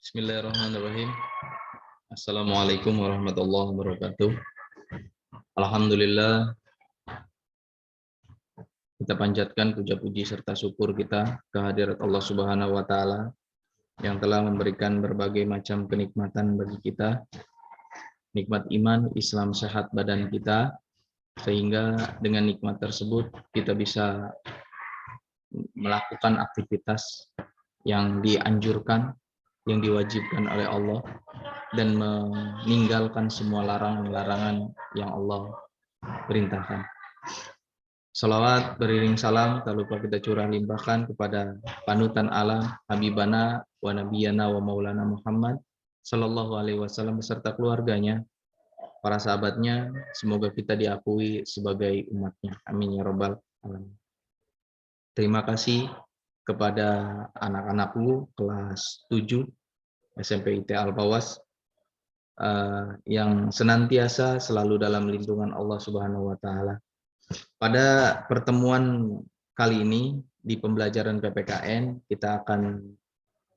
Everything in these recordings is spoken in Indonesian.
Bismillahirrahmanirrahim. Assalamualaikum warahmatullahi wabarakatuh. Alhamdulillah, kita panjatkan puja-puji serta syukur kita kehadirat Allah Subhanahu wa taala yang telah memberikan berbagai macam kenikmatan bagi kita. Nikmat iman, Islam, sehat badan kita, sehingga dengan nikmat tersebut kita bisa melakukan aktivitas yang dianjurkan, yang diwajibkan oleh Allah, dan meninggalkan semua larangan-larangan yang Allah perintahkan. Salawat beriring salam tak lupa kita curah limpahkan kepada panutan alam Habibana wa Nabiyana wa Maulana Muhammad Sallallahu Alaihi Wasallam beserta keluarganya, para sahabatnya. Semoga kita diakui sebagai umatnya. Amin ya robbal alamin. Terima kasih kepada anak-anakku kelas 7 SMP IT Al-Fawas yang senantiasa selalu dalam lindungan Allah Subhanahu wa taala. Pada pertemuan kali ini di pembelajaran PPKN kita akan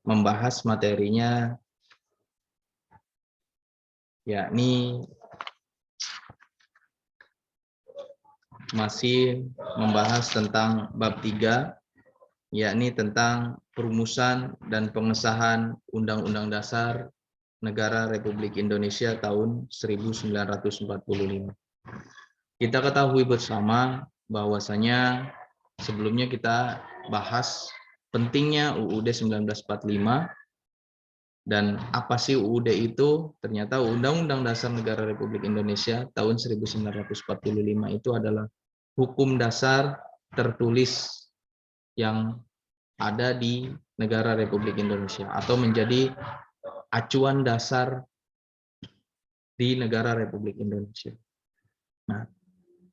membahas materinya, yakni masih membahas tentang bab 3, yakni tentang perumusan dan pengesahan Undang-Undang Dasar Negara Republik Indonesia tahun 1945. Kita ketahui bersama bahwasanya sebelumnya kita bahas pentingnya UUD 1945 dan apa sih UUD itu. Ternyata Undang-Undang Dasar Negara Republik Indonesia tahun 1945 itu adalah hukum dasar tertulis yang ada di negara Republik Indonesia atau menjadi acuan dasar di negara Republik Indonesia. Nah,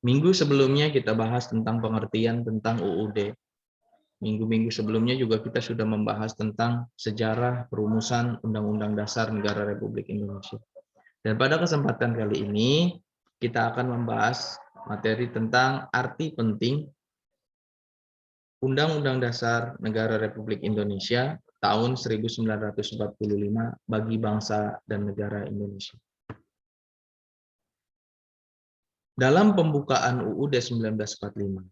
minggu sebelumnya kita bahas tentang pengertian tentang UUD. Minggu-minggu sebelumnya juga kita sudah membahas tentang sejarah perumusan Undang-Undang Dasar Negara Republik Indonesia. Dan pada kesempatan kali ini kita akan membahas materi tentang arti penting Undang-Undang Dasar Negara Republik Indonesia tahun 1945 bagi bangsa dan negara Indonesia. Dalam pembukaan UUD 1945,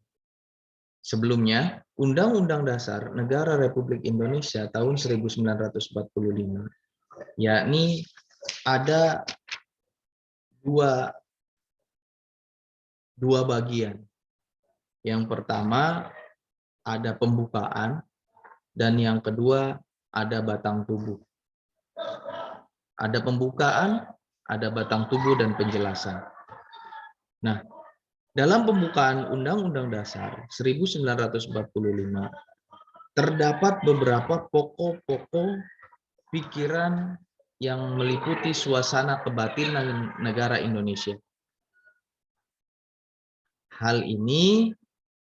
sebelumnya Undang-Undang Dasar Negara Republik Indonesia tahun 1945, yakni ada dua bagian. Yang pertama ada pembukaan dan yang kedua ada batang tubuh. Ada pembukaan, ada batang tubuh dan penjelasan. Nah, dalam pembukaan Undang-Undang Dasar 1945 terdapat beberapa pokok-pokok pikiran yang meliputi suasana kebatinan negara Indonesia. Hal ini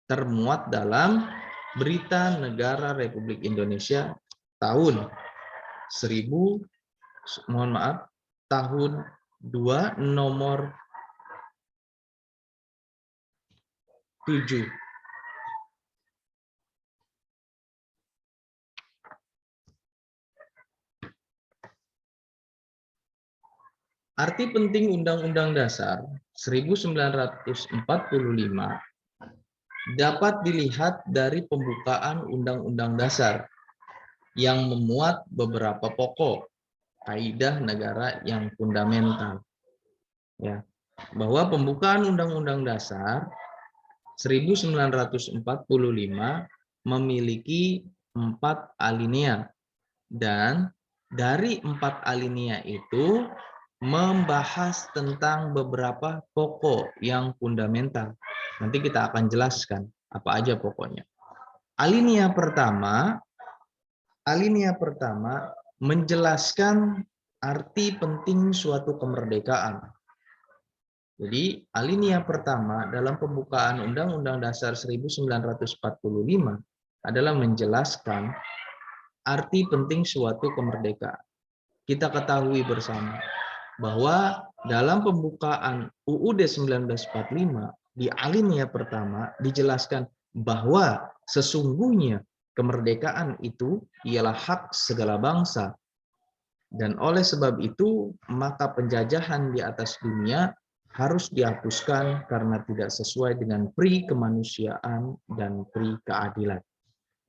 termuat dalam Berita Negara Republik Indonesia tahun 2 nomor 7. Arti penting Undang-Undang Dasar 1945 dapat dilihat dari pembukaan Undang-Undang Dasar yang memuat beberapa pokok kaidah negara yang fundamental. Ya, bahwa pembukaan Undang-Undang Dasar 1945 memiliki 4 alinea dan dari 4 alinea itu membahas tentang beberapa pokok yang fundamental. Nanti kita akan jelaskan apa aja pokoknya. Alinea pertama menjelaskan arti penting suatu kemerdekaan. Jadi, alinea pertama dalam pembukaan Undang-Undang Dasar 1945 adalah menjelaskan arti penting suatu kemerdekaan. Kita ketahui bersama bahwa dalam pembukaan UUD 1945 di alinea pertama dijelaskan bahwa sesungguhnya kemerdekaan itu ialah hak segala bangsa Dan oleh sebab itu, maka penjajahan di atas dunia harus dihapuskan karena tidak sesuai dengan pri kemanusiaan dan pri keadilan.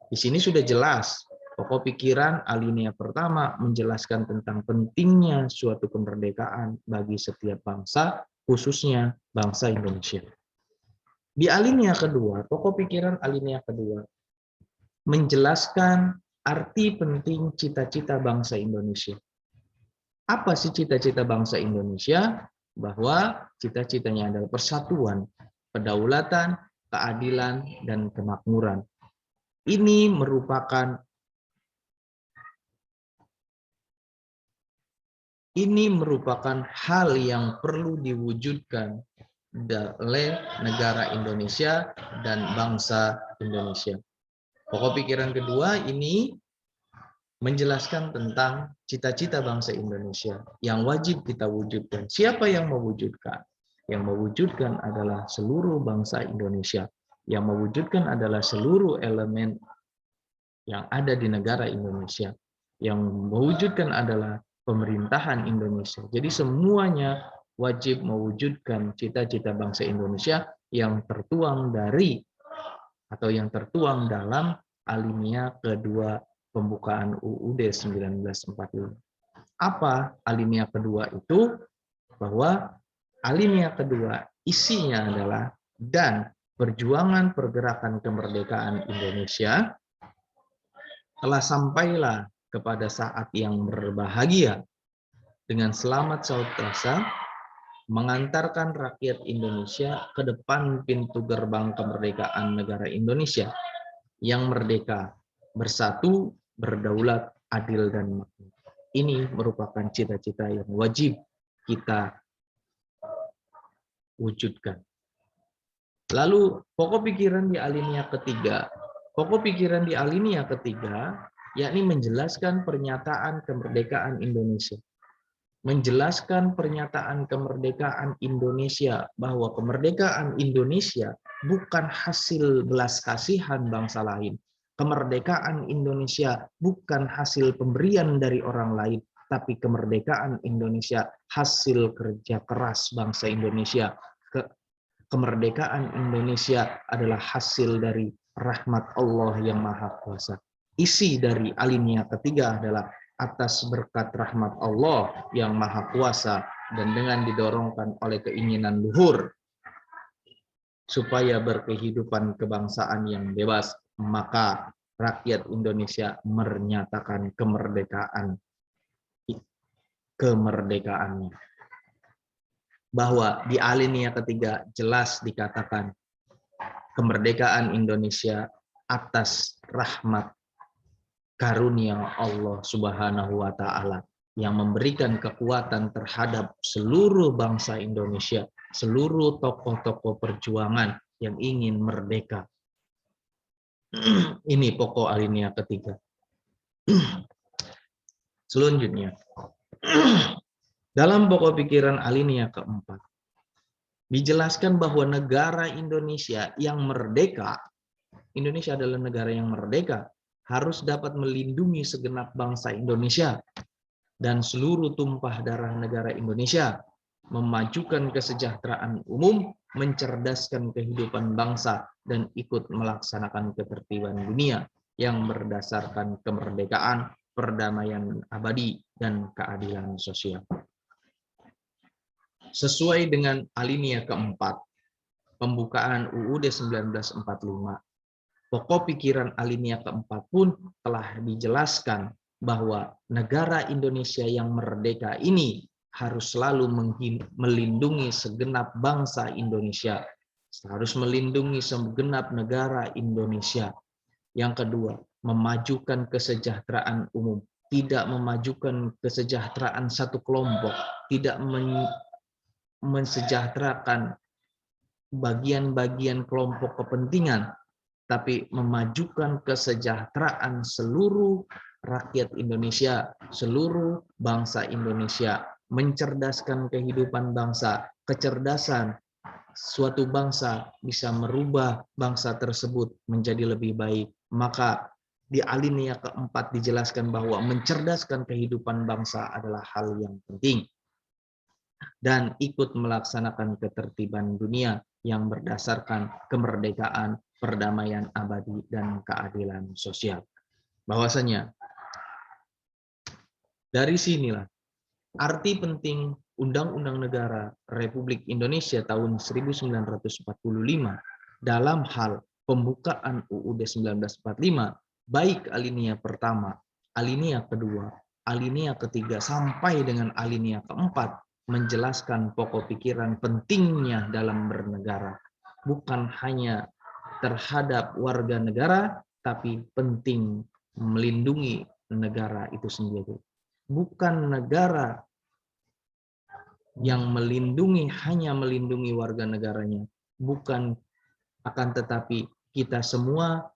Di sini sudah jelas, pokok pikiran alinea pertama menjelaskan tentang pentingnya suatu kemerdekaan bagi setiap bangsa, khususnya bangsa Indonesia. Di alinea kedua, pokok pikiran alinea kedua menjelaskan arti penting cita-cita bangsa Indonesia. Apa sih cita-cita bangsa Indonesia? Bahwa cita-citanya adalah persatuan, kedaulatan, keadilan, dan kemakmuran. Ini merupakan hal yang perlu diwujudkan oleh negara Indonesia dan bangsa Indonesia. Pokok pikiran kedua ini menjelaskan tentang cita-cita bangsa Indonesia yang wajib kita wujudkan. Siapa yang mewujudkan? Yang mewujudkan adalah seluruh bangsa Indonesia. Yang mewujudkan adalah seluruh elemen yang ada di negara Indonesia. Yang mewujudkan adalah pemerintahan Indonesia. Jadi semuanya wajib mewujudkan cita-cita bangsa Indonesia yang tertuang dalam alinea kedua pembukaan UUD 1945. Apa alinea kedua itu? Bahwa alinea kedua isinya adalah dan perjuangan pergerakan kemerdekaan Indonesia telah sampailah kepada saat yang berbahagia dengan selamat saudara mengantarkan rakyat Indonesia ke depan pintu gerbang kemerdekaan negara Indonesia yang merdeka, bersatu, berdaulat, adil, dan makmur. Ini merupakan cita-cita yang wajib kita wujudkan. Lalu pokok pikiran di alinea ketiga. Pokok pikiran di alinea ketiga yakni menjelaskan pernyataan kemerdekaan Indonesia. Menjelaskan pernyataan kemerdekaan Indonesia bahwa kemerdekaan Indonesia bukan hasil belas kasihan bangsa lain. Kemerdekaan Indonesia bukan hasil pemberian dari orang lain, tapi kemerdekaan Indonesia hasil kerja keras bangsa Indonesia. Kemerdekaan Indonesia adalah hasil dari rahmat Allah yang Maha Kuasa. Isi dari alinea ketiga adalah atas berkat rahmat Allah yang Maha Kuasa dan dengan didorongkan oleh keinginan luhur supaya berkehidupan kebangsaan yang bebas, maka rakyat Indonesia menyatakan kemerdekaannya. Bahwa di alinea ketiga jelas dikatakan kemerdekaan Indonesia atas rahmat karunia Allah Subhanahu wa Ta'ala yang memberikan kekuatan terhadap seluruh bangsa Indonesia, seluruh tokoh-tokoh perjuangan yang ingin merdeka. Ini pokok alinea ketiga. Selanjutnya, dalam pokok pikiran alinea keempat, dijelaskan bahwa negara Indonesia yang merdeka, Indonesia adalah negara yang merdeka, harus dapat melindungi segenap bangsa Indonesia dan seluruh tumpah darah negara Indonesia, memajukan kesejahteraan umum, mencerdaskan kehidupan bangsa, dan ikut melaksanakan ketertiban dunia yang berdasarkan kemerdekaan, perdamaian abadi, dan keadilan sosial. Sesuai dengan alinea keempat, pembukaan UUD 1945, pokok pikiran alinea keempat pun telah dijelaskan bahwa negara Indonesia yang merdeka ini harus selalu melindungi segenap bangsa Indonesia, harus melindungi segenap negara Indonesia. Yang kedua, memajukan kesejahteraan umum, tidak memajukan kesejahteraan satu kelompok, tidak mensejahterakan bagian-bagian kelompok kepentingan, tapi memajukan kesejahteraan seluruh rakyat Indonesia, seluruh bangsa Indonesia, mencerdaskan kehidupan bangsa. Kecerdasan suatu bangsa bisa merubah bangsa tersebut menjadi lebih baik. Maka Di alinea keempat dijelaskan bahwa mencerdaskan kehidupan bangsa adalah hal yang penting dan ikut melaksanakan ketertiban dunia yang berdasarkan kemerdekaan, perdamaian abadi, dan keadilan sosial. Bahwasanya dari sinilah arti penting Undang-Undang Negara Republik Indonesia tahun 1945 dalam hal pembukaan UUD 1945, baik alinea pertama, alinea kedua, alinea ketiga, sampai dengan alinea keempat, menjelaskan pokok pikiran pentingnya dalam bernegara. Bukan hanya terhadap warga negara, tapi penting melindungi negara itu sendiri. Bukan negara yang melindungi hanya melindungi warga negaranya, bukan, akan tetapi kita semua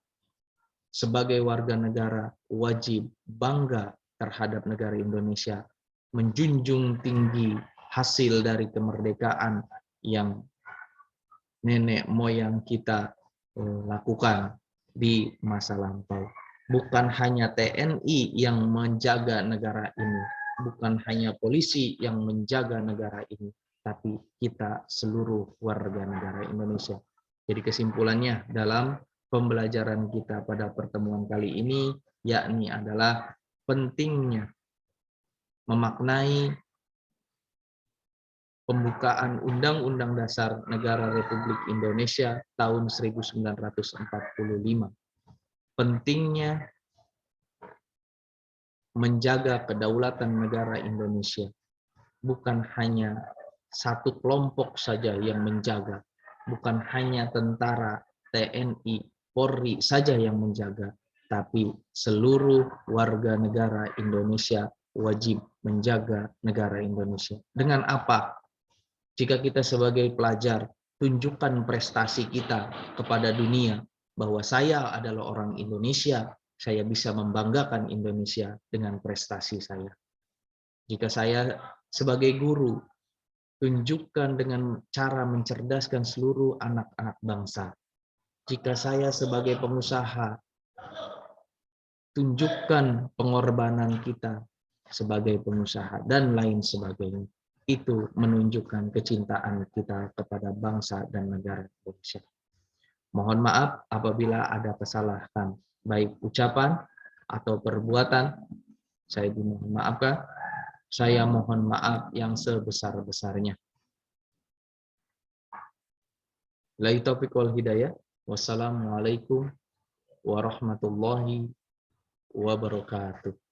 sebagai warga negara wajib bangga terhadap negara Indonesia, menjunjung tinggi hasil dari kemerdekaan yang nenek moyang kita lakukan di masa lampau. Bukan hanya TNI yang menjaga negara ini, bukan hanya polisi yang menjaga negara ini, tapi kita seluruh warga negara Indonesia. Jadi kesimpulannya dalam pembelajaran kita pada pertemuan kali ini, yakni adalah pentingnya memaknai pembukaan Undang-Undang Dasar Negara Republik Indonesia tahun 1945. Pentingnya menjaga kedaulatan negara Indonesia. Bukan hanya satu kelompok saja yang menjaga, bukan hanya tentara, TNI, Polri saja yang menjaga, tapi seluruh warga negara Indonesia wajib menjaga negara Indonesia. Dengan apa? Jika kita sebagai pelajar tunjukkan prestasi kita kepada dunia bahwa saya adalah orang Indonesia, saya bisa membanggakan Indonesia dengan prestasi saya. Jika saya sebagai guru tunjukkan dengan cara mencerdaskan seluruh anak-anak bangsa. Jika saya sebagai pengusaha tunjukkan pengorbanan kita sebagai pengusaha dan lain sebagainya. Itu menunjukkan kecintaan kita kepada bangsa dan negara Indonesia. Mohon maaf apabila ada kesalahan, baik ucapan atau perbuatan, saya dimohon maafkan. Saya mohon maaf yang sebesar-besarnya. Billahi taufiq wal hidayah. Wassalamualaikum warahmatullahi wabarakatuh.